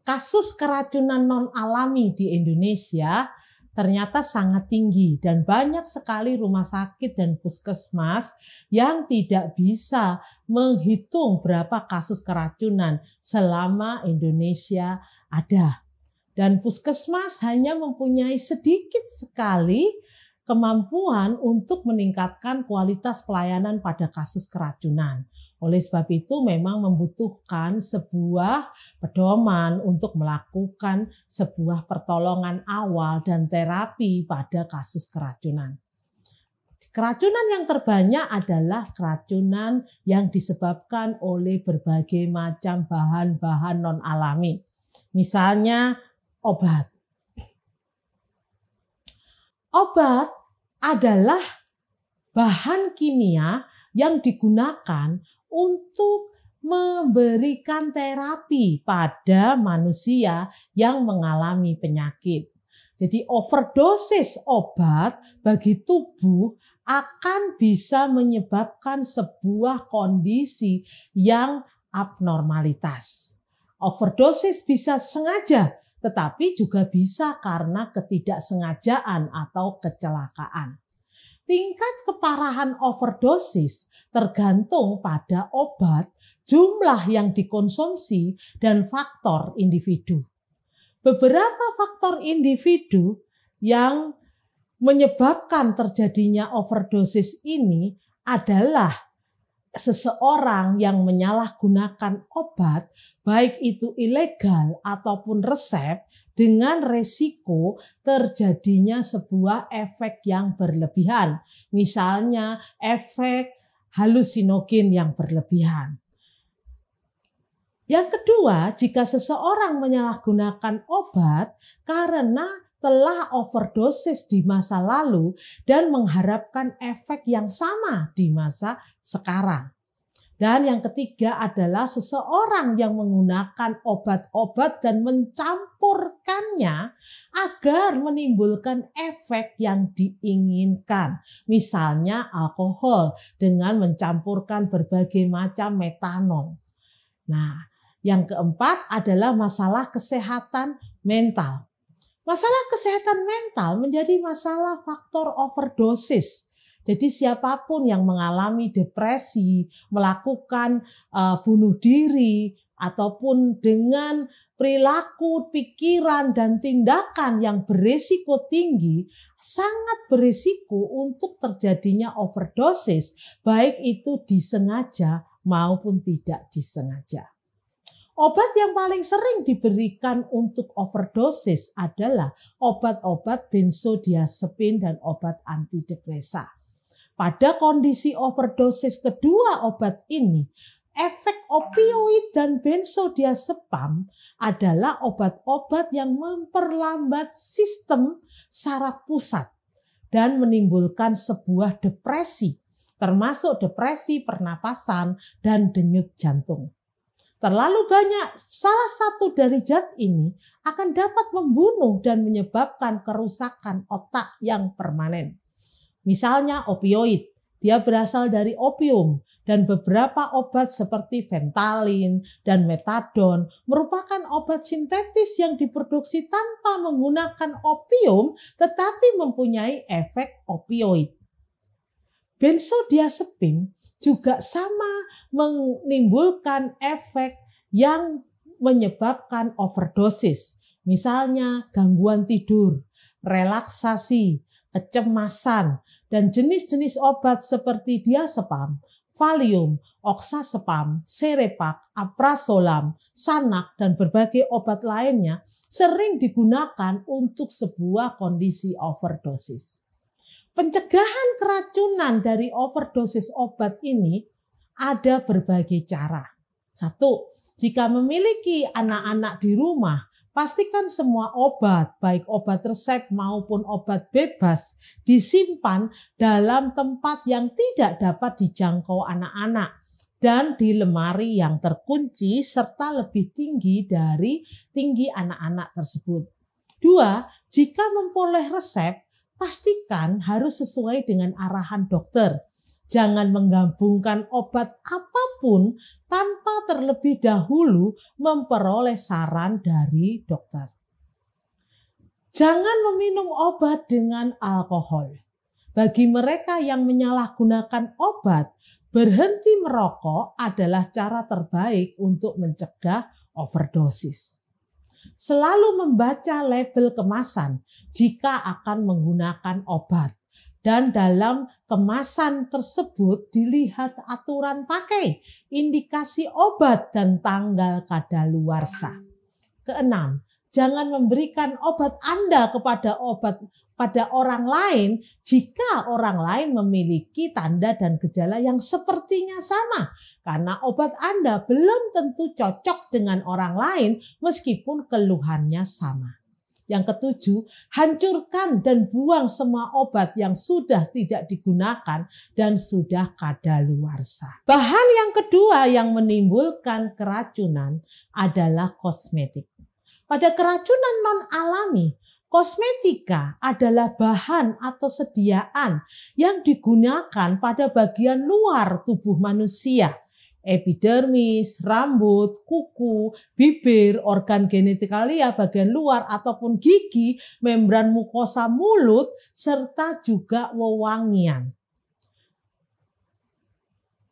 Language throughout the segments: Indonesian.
kasus keracunan non-alami di Indonesia ternyata sangat tinggi dan banyak sekali rumah sakit dan puskesmas yang tidak bisa menghitung berapa kasus keracunan selama Indonesia ada. Dan puskesmas hanya mempunyai sedikit sekali kemampuan untuk meningkatkan kualitas pelayanan pada kasus keracunan. Oleh sebab itu memang membutuhkan sebuah pedoman untuk melakukan sebuah pertolongan awal dan terapi pada kasus keracunan. Keracunan yang terbanyak adalah keracunan yang disebabkan oleh berbagai macam bahan-bahan non-alami. Misalnya obat. Obat adalah bahan kimia yang digunakan untuk memberikan terapi pada manusia yang mengalami penyakit. Jadi overdosis obat bagi tubuh akan bisa menyebabkan sebuah kondisi yang abnormalitas. Overdosis bisa sengaja, tetapi juga bisa karena ketidaksengajaan atau kecelakaan. Tingkat keparahan overdosis tergantung pada obat, jumlah yang dikonsumsi, dan faktor individu. Beberapa faktor individu yang menyebabkan terjadinya overdosis ini adalah seseorang yang menyalahgunakan obat, baik itu ilegal ataupun resep, dengan resiko terjadinya sebuah efek yang berlebihan. Misalnya efek halusinogen yang berlebihan. Yang kedua, jika seseorang menyalahgunakan obat karena telah overdosis di masa lalu dan mengharapkan efek yang sama di masa sekarang. Dan yang ketiga adalah seseorang yang menggunakan obat-obat dan mencampurkannya agar menimbulkan efek yang diinginkan. Misalnya alkohol dengan mencampurkan berbagai macam metanol. Nah, yang keempat adalah masalah kesehatan mental. Masalah kesehatan mental menjadi masalah faktor overdosis. Jadi siapapun yang mengalami depresi, melakukan bunuh diri, ataupun dengan perilaku, pikiran, dan tindakan yang berisiko tinggi, sangat berisiko untuk terjadinya overdosis, baik itu disengaja maupun tidak disengaja. Obat yang paling sering diberikan untuk overdosis adalah obat-obat benzodiazepin dan obat antidepresa. Pada kondisi overdosis kedua obat ini, efek opioid dan benzodiazepam adalah obat-obat yang memperlambat sistem saraf pusat dan menimbulkan sebuah depresi, termasuk depresi pernapasan dan denyut jantung. Terlalu banyak salah satu dari zat ini akan dapat membunuh dan menyebabkan kerusakan otak yang permanen. Misalnya opioid, dia berasal dari opium dan beberapa obat seperti Ventalin dan Metadon merupakan obat sintetis yang diproduksi tanpa menggunakan opium tetapi mempunyai efek opioid. Benzodiazepin juga sama menimbulkan efek yang menyebabkan overdosis. Misalnya gangguan tidur, relaksasi, kecemasan, dan jenis-jenis obat seperti diazepam, Valium, oxazepam, Serepak, Aprazolam, Sanak, dan berbagai obat lainnya sering digunakan untuk sebuah kondisi overdosis. Pencegahan keracunan dari overdosis obat ini ada berbagai cara. 1. Jika memiliki anak-anak di rumah, pastikan semua obat, baik obat resep maupun obat bebas, disimpan dalam tempat yang tidak dapat dijangkau anak-anak dan di lemari yang terkunci serta lebih tinggi dari tinggi anak-anak tersebut. 2. Jika memperoleh resep, pastikan harus sesuai dengan arahan dokter. Jangan menggabungkan obat apapun tanpa terlebih dahulu memperoleh saran dari dokter. Jangan meminum obat dengan alkohol. Bagi mereka yang menyalahgunakan obat, berhenti merokok adalah cara terbaik untuk mencegah overdosis. Selalu membaca label kemasan jika akan menggunakan obat. Dan dalam kemasan tersebut dilihat aturan pakai, indikasi obat dan tanggal kadaluarsa. Keenam, jangan memberikan obat Anda kepada orang lain jika orang lain memiliki tanda dan gejala yang sepertinya sama. Karena obat Anda belum tentu cocok dengan orang lain meskipun keluhannya sama. Yang ketujuh, hancurkan dan buang semua obat yang sudah tidak digunakan dan sudah kadaluarsa. Bahan yang kedua yang menimbulkan keracunan adalah kosmetik. Pada keracunan non-alami, kosmetika adalah bahan atau sediaan yang digunakan pada bagian luar tubuh manusia. Epidermis, rambut, kuku, bibir, organ genitalia bagian luar ataupun gigi, membran mukosa mulut, serta juga wewangian.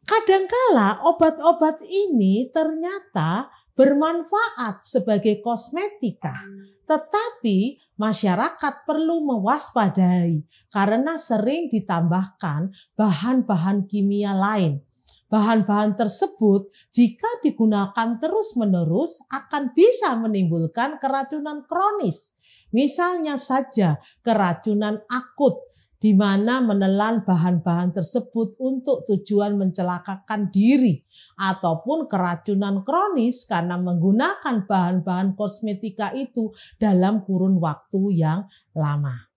Kadangkala obat-obat ini ternyata bermanfaat sebagai kosmetika, tetapi masyarakat perlu mewaspadai karena sering ditambahkan bahan-bahan kimia lain. Bahan-bahan tersebut jika digunakan terus-menerus akan bisa menimbulkan keracunan kronis. Misalnya saja keracunan akut di mana menelan bahan-bahan tersebut untuk tujuan mencelakakan diri, ataupun keracunan kronis karena menggunakan bahan-bahan kosmetika itu dalam kurun waktu yang lama.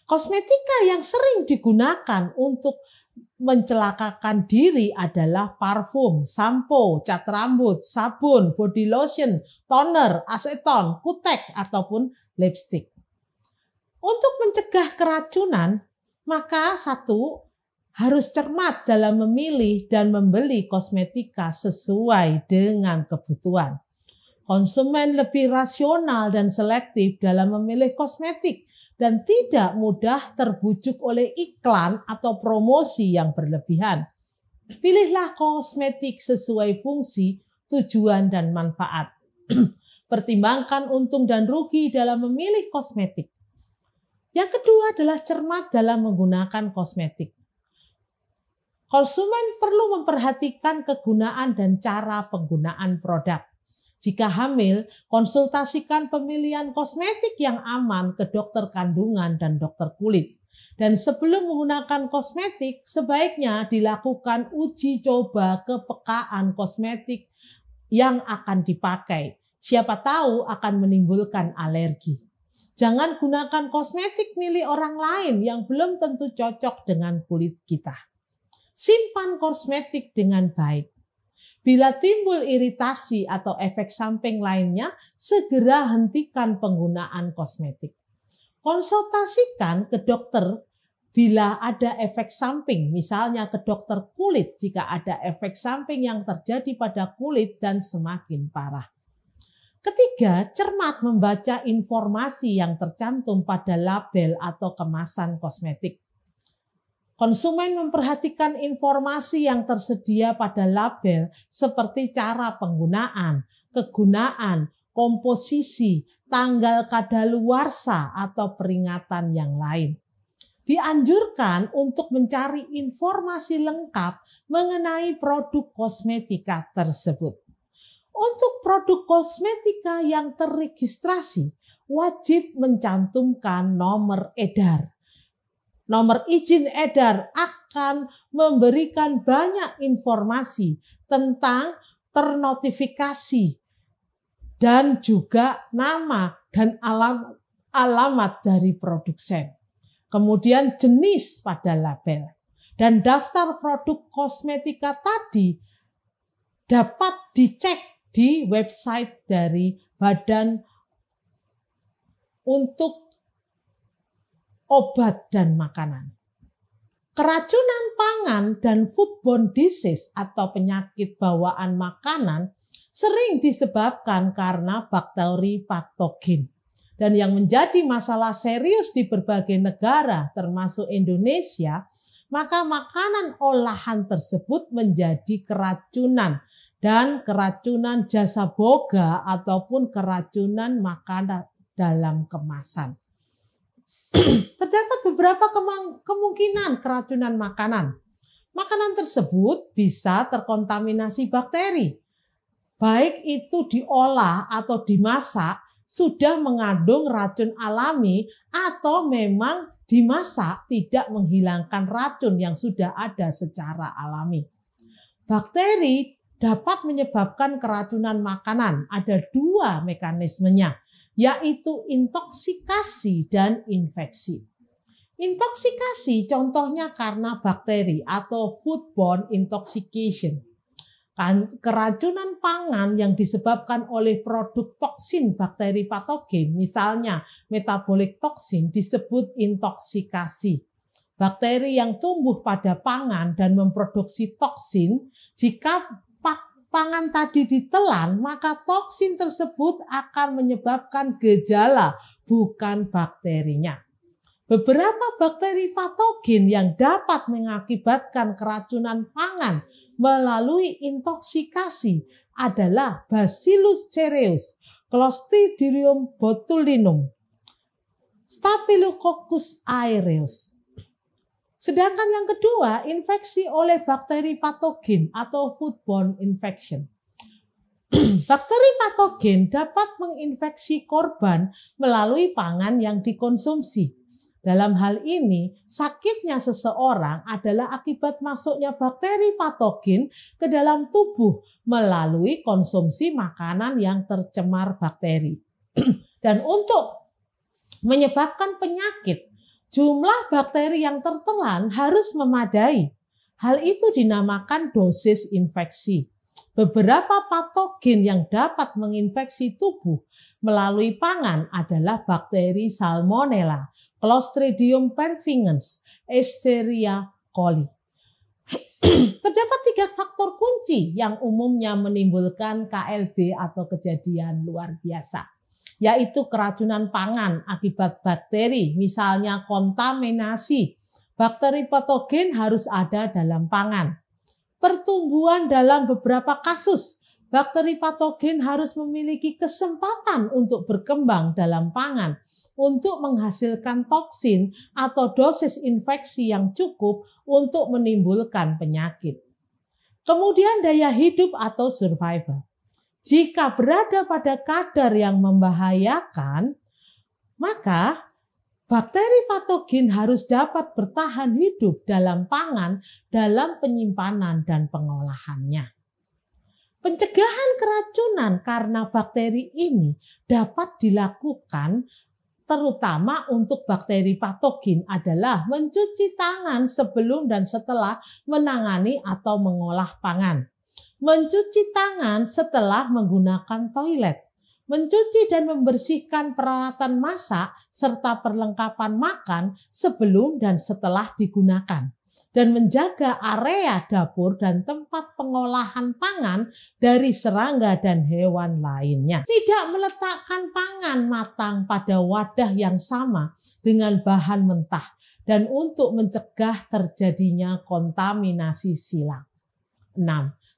Kosmetika yang sering digunakan untuk mencelakakan diri adalah parfum, sampo, cat rambut, sabun, body lotion, toner, aseton, kutek, ataupun lipstick. Untuk mencegah keracunan, maka satu, harus cermat dalam memilih dan membeli kosmetika sesuai dengan kebutuhan. Konsumen lebih rasional dan selektif dalam memilih kosmetik dan tidak mudah terbujuk oleh iklan atau promosi yang berlebihan. Pilihlah kosmetik sesuai fungsi, tujuan, dan manfaat. Pertimbangkan untung dan rugi dalam memilih kosmetik. Yang kedua adalah cermat dalam menggunakan kosmetik. Konsumen perlu memperhatikan kegunaan dan cara penggunaan produk. Jika hamil, konsultasikan pemilihan kosmetik yang aman ke dokter kandungan dan dokter kulit. Dan sebelum menggunakan kosmetik, sebaiknya dilakukan uji coba kepekaan kosmetik yang akan dipakai. Siapa tahu akan menimbulkan alergi. Jangan gunakan kosmetik milik orang lain yang belum tentu cocok dengan kulit kita. Simpan kosmetik dengan baik. Bila timbul iritasi atau efek samping lainnya, segera hentikan penggunaan kosmetik. Konsultasikan ke dokter bila ada efek samping, misalnya ke dokter kulit jika ada efek samping yang terjadi pada kulit dan semakin parah. Ketiga, cermat membaca informasi yang tercantum pada label atau kemasan kosmetik. Konsumen memperhatikan informasi yang tersedia pada label seperti cara penggunaan, kegunaan, komposisi, tanggal kadaluarsa, atau peringatan yang lain. Dianjurkan untuk mencari informasi lengkap mengenai produk kosmetika tersebut. Untuk produk kosmetika yang terregistrasi, wajib mencantumkan nomor edar. Nomor izin edar akan memberikan banyak informasi tentang ternotifikasi dan juga nama dan alamat dari produsen. Kemudian jenis pada label. Dan daftar produk kosmetika tadi dapat dicek di website dari Badan untuk Obat dan Makanan. Keracunan pangan dan foodborne disease atau penyakit bawaan makanan sering disebabkan karena bakteri patogen. Dan yang menjadi masalah serius di berbagai negara termasuk Indonesia, maka makanan olahan tersebut menjadi keracunan dan keracunan jasa boga ataupun keracunan makanan dalam kemasan. Terdapat beberapa kemungkinan keracunan makanan. Makanan tersebut bisa terkontaminasi bakteri. Baik itu diolah atau dimasak, sudah mengandung racun alami atau memang dimasak tidak menghilangkan racun yang sudah ada secara alami. Bakteri dapat menyebabkan keracunan makanan. Ada dua mekanismenya, yaitu intoksikasi dan infeksi. Intoksikasi contohnya karena bakteri atau foodborne intoxication. Keracunan pangan yang disebabkan oleh produk toksin bakteri patogen, misalnya metabolic toxin, disebut intoksikasi. Bakteri yang tumbuh pada pangan dan memproduksi toksin, jika pangan tadi ditelan, maka toksin tersebut akan menyebabkan gejala, bukan bakterinya. Beberapa bakteri patogen yang dapat mengakibatkan keracunan pangan melalui intoksikasi adalah Bacillus cereus, Clostridium botulinum, Staphylococcus aureus. Sedangkan yang kedua, infeksi oleh bakteri patogen atau foodborne infection. Bakteri patogen dapat menginfeksi korban melalui pangan yang dikonsumsi. Dalam hal ini, sakitnya seseorang adalah akibat masuknya bakteri patogen ke dalam tubuh melalui konsumsi makanan yang tercemar bakteri. Dan untuk menyebabkan penyakit, jumlah bakteri yang tertelan harus memadai. Hal itu dinamakan dosis infeksi. Beberapa patogen yang dapat menginfeksi tubuh melalui pangan adalah bakteri Salmonella, Clostridium perfringens, Escherichia coli. Terdapat 3 faktor kunci yang umumnya menimbulkan KLB atau kejadian luar biasa, yaitu keracunan pangan akibat bakteri, misalnya kontaminasi. Bakteri patogen harus ada dalam pangan. Pertumbuhan dalam beberapa kasus, bakteri patogen harus memiliki kesempatan untuk berkembang dalam pangan untuk menghasilkan toksin atau dosis infeksi yang cukup untuk menimbulkan penyakit. Kemudian daya hidup atau survival. Jika berada pada kadar yang membahayakan, maka bakteri patogen harus dapat bertahan hidup dalam pangan dalam penyimpanan dan pengolahannya. Pencegahan keracunan karena bakteri ini dapat dilakukan terutama untuk bakteri patogen adalah mencuci tangan sebelum dan setelah menangani atau mengolah pangan. Mencuci tangan setelah menggunakan toilet. Mencuci dan membersihkan peralatan masak serta perlengkapan makan sebelum dan setelah digunakan. Dan menjaga area dapur dan tempat pengolahan pangan dari serangga dan hewan lainnya. Tidak meletakkan pangan matang pada wadah yang sama dengan bahan mentah dan untuk mencegah terjadinya kontaminasi silang. 6.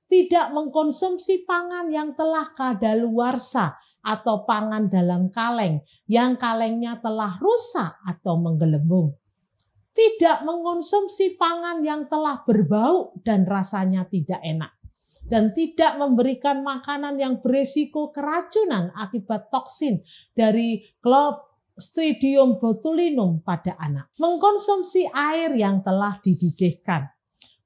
Tidak mengkonsumsi pangan yang telah kadaluarsa atau pangan dalam kaleng yang kalengnya telah rusak atau menggelembung. Tidak mengkonsumsi pangan yang telah berbau dan rasanya tidak enak. Dan tidak memberikan makanan yang berisiko keracunan akibat toksin dari Clostridium botulinum pada anak. Mengkonsumsi air yang telah dididihkan.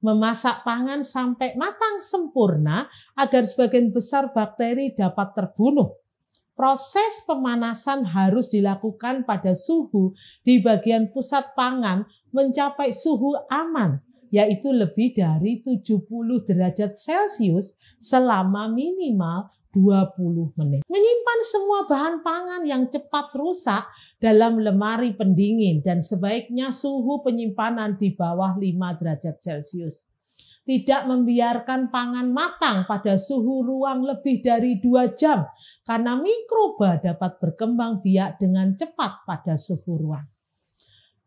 Memasak pangan sampai matang sempurna agar sebagian besar bakteri dapat terbunuh. Proses pemanasan harus dilakukan pada suhu di bagian pusat pangan mencapai suhu aman, yaitu lebih dari 70 derajat Celcius selama minimal 20 menit. Menyimpan semua bahan pangan yang cepat rusak dalam lemari pendingin dan sebaiknya suhu penyimpanan di bawah 5 derajat Celcius. Tidak membiarkan pangan matang pada suhu ruang lebih dari 2 jam karena mikroba dapat berkembang biak dengan cepat pada suhu ruang.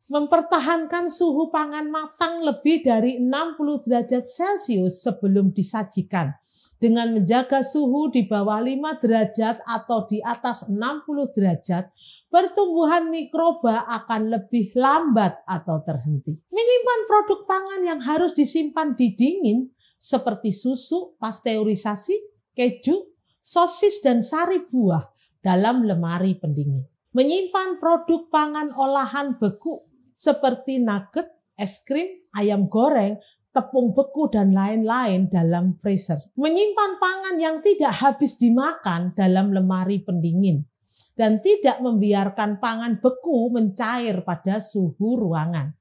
Mempertahankan suhu pangan matang lebih dari 60 derajat Celcius sebelum disajikan. Dengan menjaga suhu di bawah 5 derajat atau di atas 60 derajat, pertumbuhan mikroba akan lebih lambat atau terhenti. Menyimpan produk pangan yang harus disimpan di dingin seperti susu, pasteurisasi, keju, sosis, dan sari buah dalam lemari pendingin. Menyimpan produk pangan olahan beku seperti nugget, es krim, ayam goreng, tepung beku, dan lain-lain dalam freezer. Menyimpan pangan yang tidak habis dimakan dalam lemari pendingin. Dan tidak membiarkan pangan beku mencair pada suhu ruangan.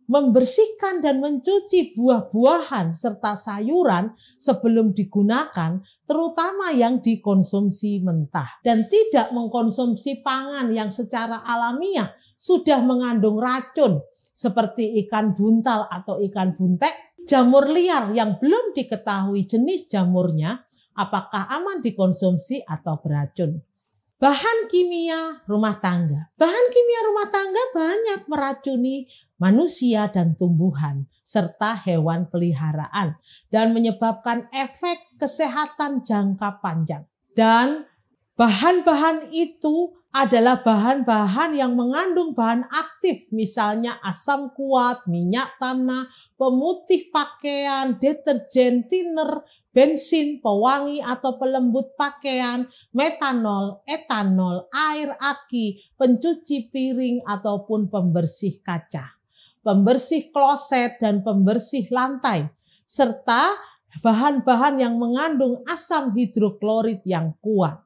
Membersihkan dan mencuci buah-buahan serta sayuran sebelum digunakan, terutama yang dikonsumsi mentah. Dan tidak mengkonsumsi pangan yang secara alamiah sudah mengandung racun, seperti ikan buntal atau ikan buntek, jamur liar yang belum diketahui jenis jamurnya, apakah aman dikonsumsi atau beracun. Bahan kimia rumah tangga. Bahan kimia rumah tangga banyak meracuni manusia dan tumbuhan, serta hewan peliharaan, dan menyebabkan efek kesehatan jangka panjang. Dan bahan-bahan itu adalah bahan-bahan yang mengandung bahan aktif, misalnya asam kuat, minyak tanah, pemutih pakaian, deterjen, thinner, bensin, pewangi atau pelembut pakaian, metanol, etanol, air aki, pencuci piring ataupun pembersih kaca, pembersih kloset dan pembersih lantai, serta bahan-bahan yang mengandung asam hidroklorid yang kuat,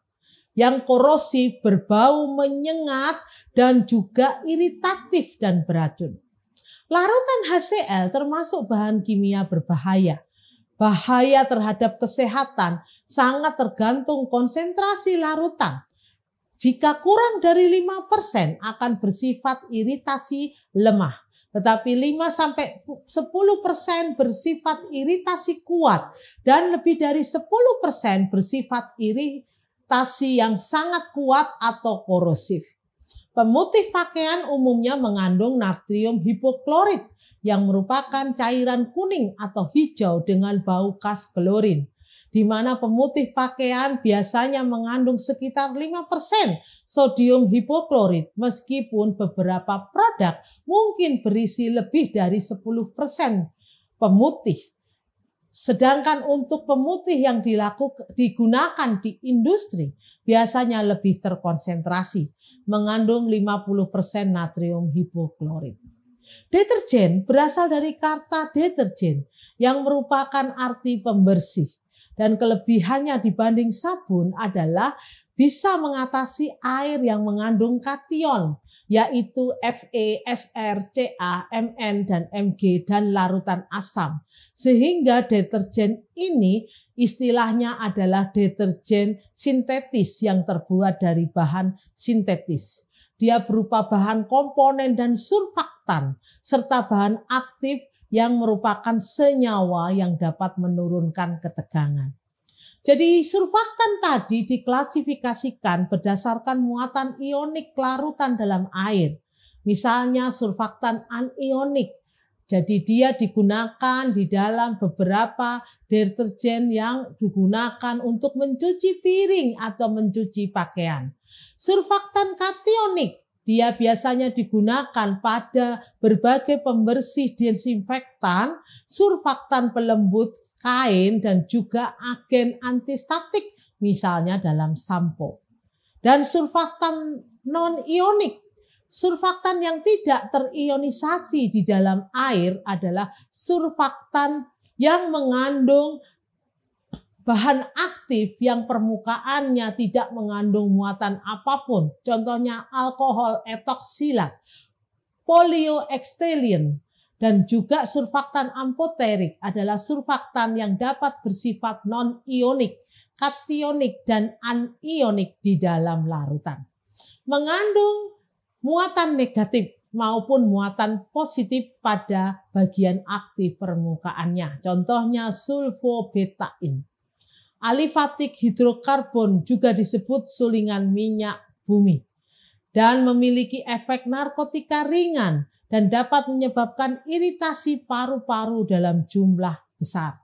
yang korosif, berbau menyengat, dan juga iritatif dan beracun. Larutan HCl termasuk bahan kimia berbahaya. Bahaya terhadap kesehatan sangat tergantung konsentrasi larutan. Jika kurang dari 5% akan bersifat iritasi lemah. Tetapi 5-10% bersifat iritasi kuat dan lebih dari 10% bersifat iritasi yang sangat kuat atau korosif. Pemutih pakaian umumnya mengandung natrium hipoklorit yang merupakan cairan kuning atau hijau dengan bau khas klorin, di mana pemutih pakaian biasanya mengandung sekitar 5% sodium hipoklorit, meskipun beberapa produk mungkin berisi lebih dari 10% pemutih. Sedangkan untuk pemutih yang digunakan di industri biasanya lebih terkonsentrasi, mengandung 50% natrium hipoklorit. Deterjen berasal dari kata deterjen yang merupakan arti pembersih, dan kelebihannya dibanding sabun adalah bisa mengatasi air yang mengandung kation, yaitu Fe, Sr, Ca, Mn, dan Mg, dan larutan asam. Sehingga deterjen ini istilahnya adalah deterjen sintetis yang terbuat dari bahan sintetis. Dia berupa bahan komponen dan surfaktan, serta bahan aktif yang merupakan senyawa yang dapat menurunkan ketegangan. Jadi surfaktan tadi diklasifikasikan berdasarkan muatan ionik larutan dalam air. Misalnya surfaktan anionik. Jadi dia digunakan di dalam beberapa deterjen yang digunakan untuk mencuci piring atau mencuci pakaian. Surfaktan kationik, dia biasanya digunakan pada berbagai pembersih desinfektan, surfaktan pelembut kain, dan juga agen antistatik, misalnya dalam sampo. Dan surfaktan non-ionik, surfaktan yang tidak terionisasi di dalam air adalah surfaktan yang mengandung bahan aktif yang permukaannya tidak mengandung muatan apapun. Contohnya alkohol etoksilat, polioxysterin, dan juga surfaktan amphoteric adalah surfaktan yang dapat bersifat non-ionik kationik dan anionik di dalam larutan. Mengandung muatan negatif maupun muatan positif pada bagian aktif permukaannya. Contohnya sulfobetain. Alifatik hidrokarbon juga disebut sulingan minyak bumi dan memiliki efek narkotika ringan dan dapat menyebabkan iritasi paru-paru dalam jumlah besar.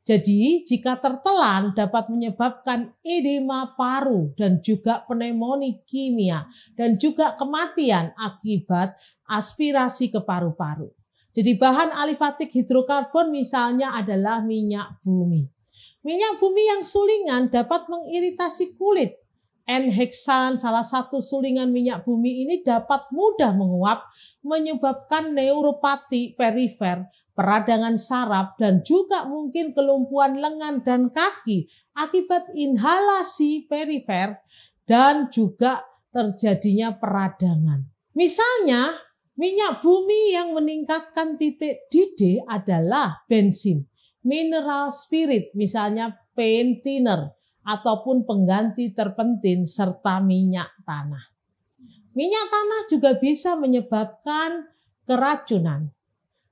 Jadi, jika tertelan dapat menyebabkan edema paru dan juga pneumonia kimia dan juga kematian akibat aspirasi ke paru-paru. Jadi, bahan alifatik hidrokarbon misalnya adalah minyak bumi. Minyak bumi yang sulingan dapat mengiritasi kulit. N-heksan, salah satu sulingan minyak bumi ini dapat mudah menguap, menyebabkan neuropati perifer, peradangan saraf, dan juga mungkin kelumpuhan lengan dan kaki akibat inhalasi perifer dan juga terjadinya peradangan. Misalnya, minyak bumi yang meningkatkan titik didih adalah bensin, mineral spirit, misalnya pentiner, ataupun pengganti terpentin, serta minyak tanah. Minyak tanah juga bisa menyebabkan keracunan.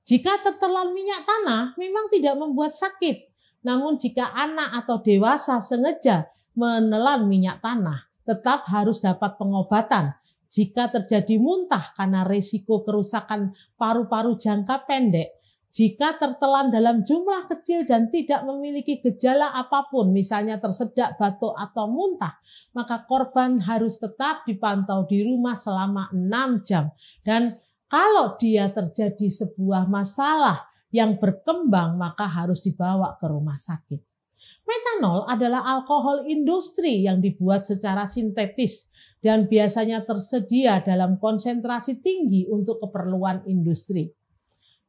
Jika tertelan minyak tanah memang tidak membuat sakit, namun jika anak atau dewasa sengaja menelan minyak tanah, tetap harus dapat pengobatan. Jika terjadi muntah karena risiko kerusakan paru-paru jangka pendek, jika tertelan dalam jumlah kecil dan tidak memiliki gejala apapun, misalnya tersedak, batuk, atau muntah, maka korban harus tetap dipantau di rumah selama 6 jam. Dan kalau dia terjadi sebuah masalah yang berkembang, maka harus dibawa ke rumah sakit. Metanol adalah alkohol industri yang dibuat secara sintetis dan biasanya tersedia dalam konsentrasi tinggi untuk keperluan industri.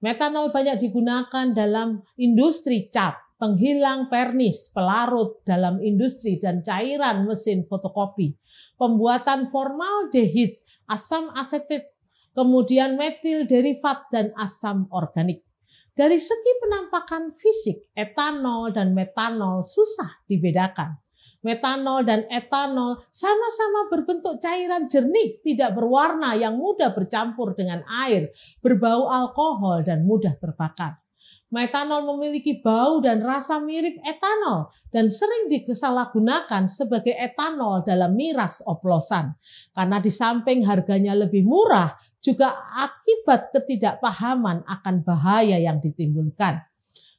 Metanol banyak digunakan dalam industri cat, penghilang vernis, pelarut dalam industri dan cairan mesin fotokopi, pembuatan formaldehid, asam asetit, kemudian metil derivat dan asam organik. Dari segi penampakan fisik, etanol dan metanol susah dibedakan. Metanol dan etanol sama-sama berbentuk cairan jernih, tidak berwarna yang mudah bercampur dengan air, berbau alkohol dan mudah terbakar. Metanol memiliki bau dan rasa mirip etanol dan sering disalahgunakan sebagai etanol dalam miras oplosan. Karena di samping harganya lebih murah, juga akibat ketidakpahaman akan bahaya yang ditimbulkan.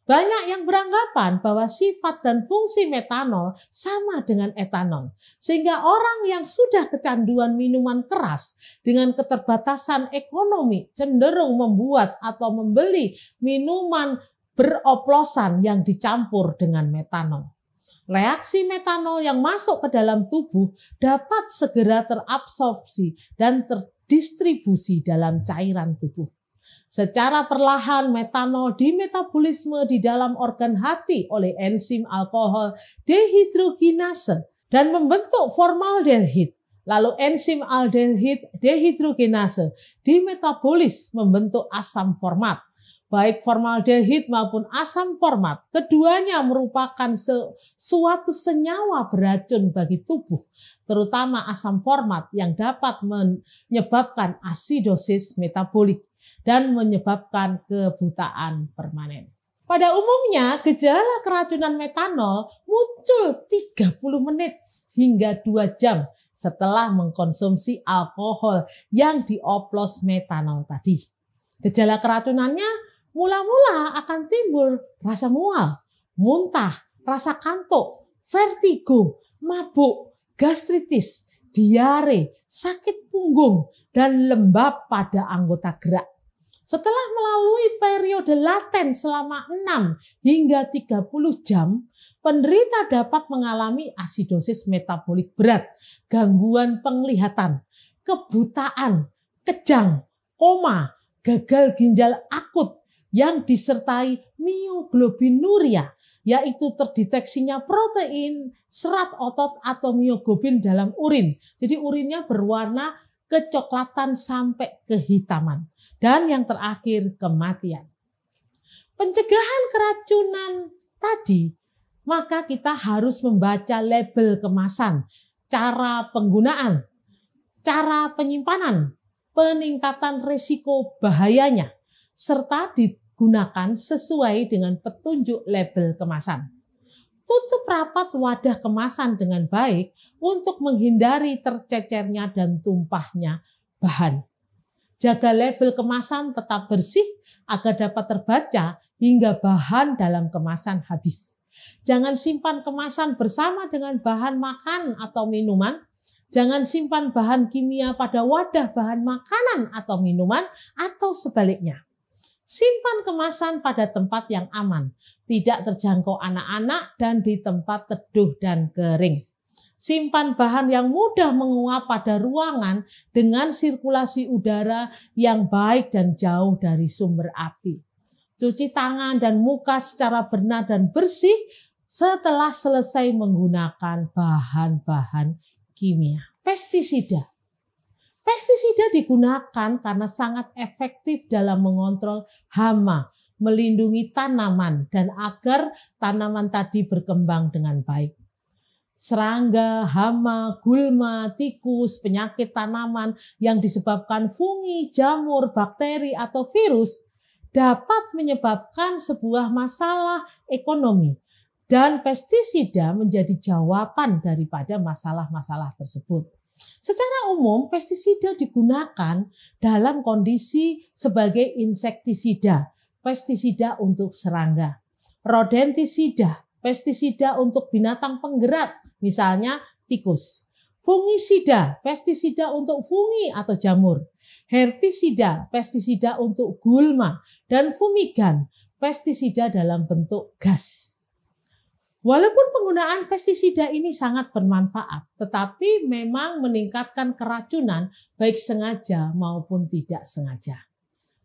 Banyak yang beranggapan bahwa sifat dan fungsi metanol sama dengan etanol. Sehingga orang yang sudah kecanduan minuman keras dengan keterbatasan ekonomi cenderung membuat atau membeli minuman beroplosan yang dicampur dengan metanol. Reaksi metanol yang masuk ke dalam tubuh dapat segera terabsorpsi dan terdistribusi dalam cairan tubuh. Secara perlahan metanol dimetabolisme di dalam organ hati oleh enzim alkohol dehidrogenase dan membentuk formaldehid. Lalu enzim aldehid dehidrogenase dimetabolis membentuk asam format. Baik formaldehid maupun asam format, keduanya merupakan suatu senyawa beracun bagi tubuh, terutama asam format yang dapat menyebabkan asidosis metabolik dan menyebabkan kebutaan permanen. Pada umumnya, gejala keracunan metanol muncul 30 menit hingga 2 jam setelah mengkonsumsi alkohol yang dioplos metanol tadi. Gejala keracunannya mula-mula akan timbul rasa mual, muntah, rasa kantuk, vertigo, mabuk, gastritis, diare, sakit punggung, dan lembab pada anggota gerak. Setelah melalui periode laten selama 6 hingga 30 jam, penderita dapat mengalami asidosis metabolik berat, gangguan penglihatan, kebutaan, kejang, koma, gagal ginjal akut yang disertai mioglobinuria, yaitu terdeteksinya protein, serat otot atau mioglobin dalam urin. Jadi urinnya berwarna kecoklatan sampai kehitaman. Dan yang terakhir, kematian. Pencegahan keracunan tadi maka kita harus membaca label kemasan, cara penggunaan, cara penyimpanan, peningkatan risiko bahayanya, serta digunakan sesuai dengan petunjuk label kemasan. Tutup rapat wadah kemasan dengan baik untuk menghindari tercecernya dan tumpahnya bahan. Jaga label kemasan tetap bersih agar dapat terbaca hingga bahan dalam kemasan habis. Jangan simpan kemasan bersama dengan bahan makan atau minuman. Jangan simpan bahan kimia pada wadah bahan makanan atau minuman atau sebaliknya. Simpan kemasan pada tempat yang aman, tidak terjangkau anak-anak dan di tempat teduh dan kering. Simpan bahan yang mudah menguap pada ruangan dengan sirkulasi udara yang baik dan jauh dari sumber api. Cuci tangan dan muka secara benar dan bersih setelah selesai menggunakan bahan-bahan kimia. Pestisida. Pestisida digunakan karena sangat efektif dalam mengontrol hama, melindungi tanaman, dan agar tanaman tadi berkembang dengan baik. Serangga, hama, gulma, tikus, penyakit tanaman yang disebabkan fungi, jamur, bakteri, atau virus dapat menyebabkan sebuah masalah ekonomi. Dan pestisida menjadi jawaban daripada masalah-masalah tersebut. Secara umum, pestisida digunakan dalam kondisi sebagai insektisida, pestisida untuk serangga, rodentisida, pestisida untuk binatang penggerak, misalnya tikus, fungisida, pestisida untuk fungi atau jamur, herbisida, pestisida untuk gulma, dan fumigan, pestisida dalam bentuk gas. Walaupun penggunaan pestisida ini sangat bermanfaat, tetapi memang meningkatkan keracunan baik sengaja maupun tidak sengaja.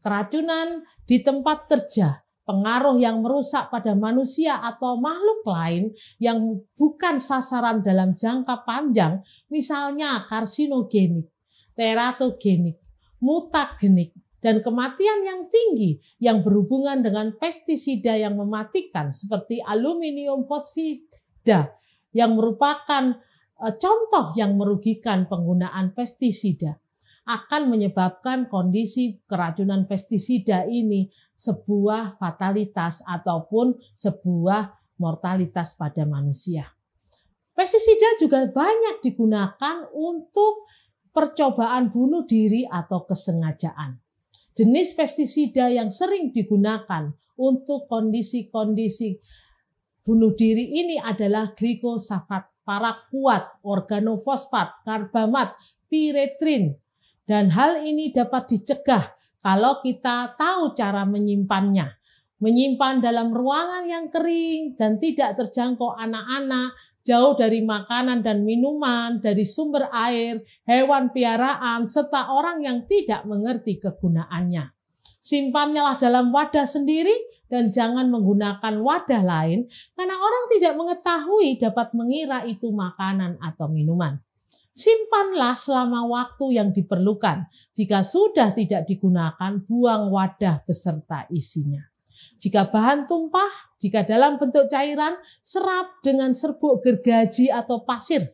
Keracunan di tempat kerja, pengaruh yang merusak pada manusia atau makhluk lain yang bukan sasaran dalam jangka panjang, misalnya karsinogenik, teratogenik, mutagenik, dan kematian yang tinggi yang berhubungan dengan pestisida yang mematikan seperti aluminium fosfida yang merupakan contoh yang merugikan penggunaan pestisida akan menyebabkan kondisi keracunan pestisida ini sebuah fatalitas ataupun sebuah mortalitas pada manusia. Pestisida juga banyak digunakan untuk percobaan bunuh diri atau kesengajaan. Jenis pestisida yang sering digunakan untuk kondisi-kondisi bunuh diri ini adalah glikosafat, parakuat, organofosfat, karbamat, piretrin. Dan hal ini dapat dicegah kalau kita tahu cara menyimpannya. Menyimpan dalam ruangan yang kering dan tidak terjangkau anak-anak, jauh dari makanan dan minuman, dari sumber air, hewan piaraan, serta orang yang tidak mengerti kegunaannya. Simpannya dalam wadah sendiri dan jangan menggunakan wadah lain karena orang tidak mengetahui dapat mengira itu makanan atau minuman. Simpanlah selama waktu yang diperlukan. Jika sudah tidak digunakan, buang wadah beserta isinya. Jika bahan tumpah, jika dalam bentuk cairan, serap dengan serbuk gergaji atau pasir.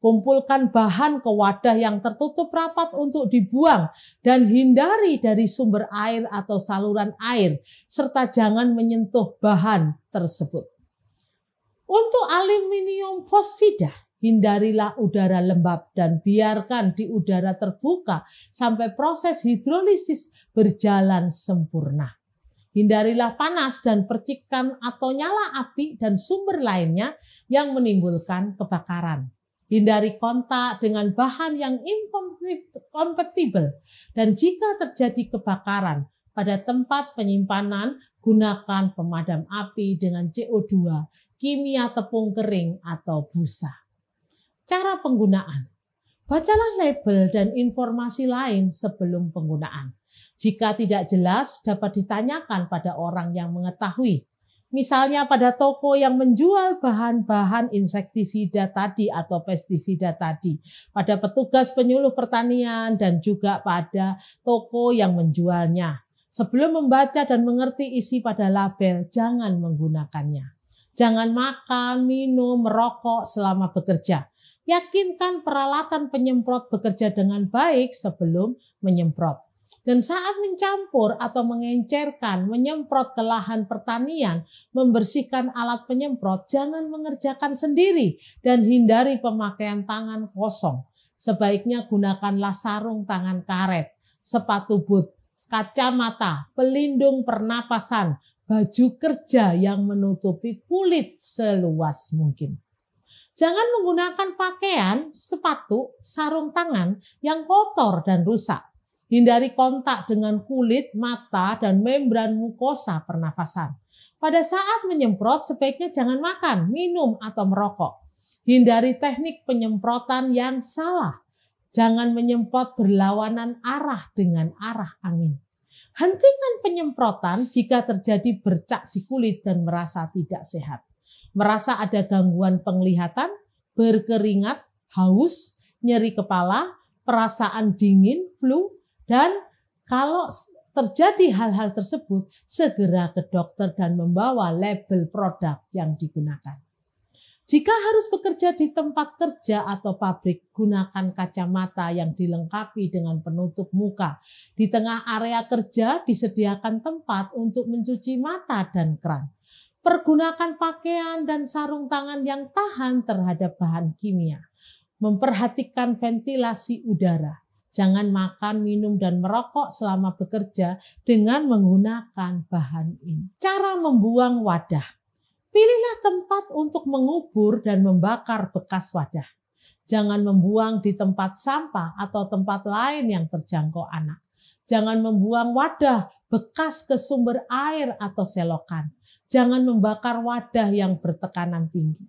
Kumpulkan bahan ke wadah yang tertutup rapat untuk dibuang dan hindari dari sumber air atau saluran air, serta jangan menyentuh bahan tersebut. Untuk aluminium fosfida, hindarilah udara lembab dan biarkan di udara terbuka sampai proses hidrolisis berjalan sempurna. Hindarilah panas dan percikan atau nyala api dan sumber lainnya yang menimbulkan kebakaran. Hindari kontak dengan bahan yang inkompatibel dan jika terjadi kebakaran pada tempat penyimpanan, gunakan pemadam api dengan CO2, kimia tepung kering atau busa. Cara penggunaan. Bacalah label dan informasi lain sebelum penggunaan. Jika tidak jelas, dapat ditanyakan pada orang yang mengetahui. Misalnya pada toko yang menjual bahan-bahan insektisida tadi atau pestisida tadi, pada petugas penyuluh pertanian dan juga pada toko yang menjualnya. Sebelum membaca dan mengerti isi pada label, jangan menggunakannya. Jangan makan, minum, merokok selama bekerja. Yakinkan peralatan penyemprot bekerja dengan baik sebelum menyemprot. Dan saat mencampur atau mengencerkan, menyemprot ke lahan pertanian, membersihkan alat penyemprot, jangan mengerjakan sendiri dan hindari pemakaian tangan kosong. Sebaiknya gunakanlah sarung tangan karet, sepatu boot, kacamata, pelindung pernapasan, baju kerja yang menutupi kulit seluas mungkin. Jangan menggunakan pakaian, sepatu, sarung tangan yang kotor dan rusak. Hindari kontak dengan kulit, mata, dan membran mukosa pernafasan. Pada saat menyemprot, sebaiknya jangan makan, minum, atau merokok. Hindari teknik penyemprotan yang salah. Jangan menyemprot berlawanan arah dengan arah angin. Hentikan penyemprotan jika terjadi bercak di kulit dan merasa tidak sehat. Merasa ada gangguan penglihatan, berkeringat, haus, nyeri kepala, perasaan dingin, flu, dan kalau terjadi hal-hal tersebut, segera ke dokter dan membawa label produk yang digunakan. Jika harus bekerja di tempat kerja atau pabrik, gunakan kacamata yang dilengkapi dengan penutup muka. Di tengah area kerja disediakan tempat untuk mencuci mata dan keran. Pergunakan pakaian dan sarung tangan yang tahan terhadap bahan kimia. Memperhatikan ventilasi udara. Jangan makan, minum, dan merokok selama bekerja dengan menggunakan bahan ini. Cara membuang wadah. Pilihlah tempat untuk mengubur dan membakar bekas wadah. Jangan membuang di tempat sampah atau tempat lain yang terjangkau anak. Jangan membuang wadah bekas ke sumber air atau selokan. Jangan membakar wadah yang bertekanan tinggi.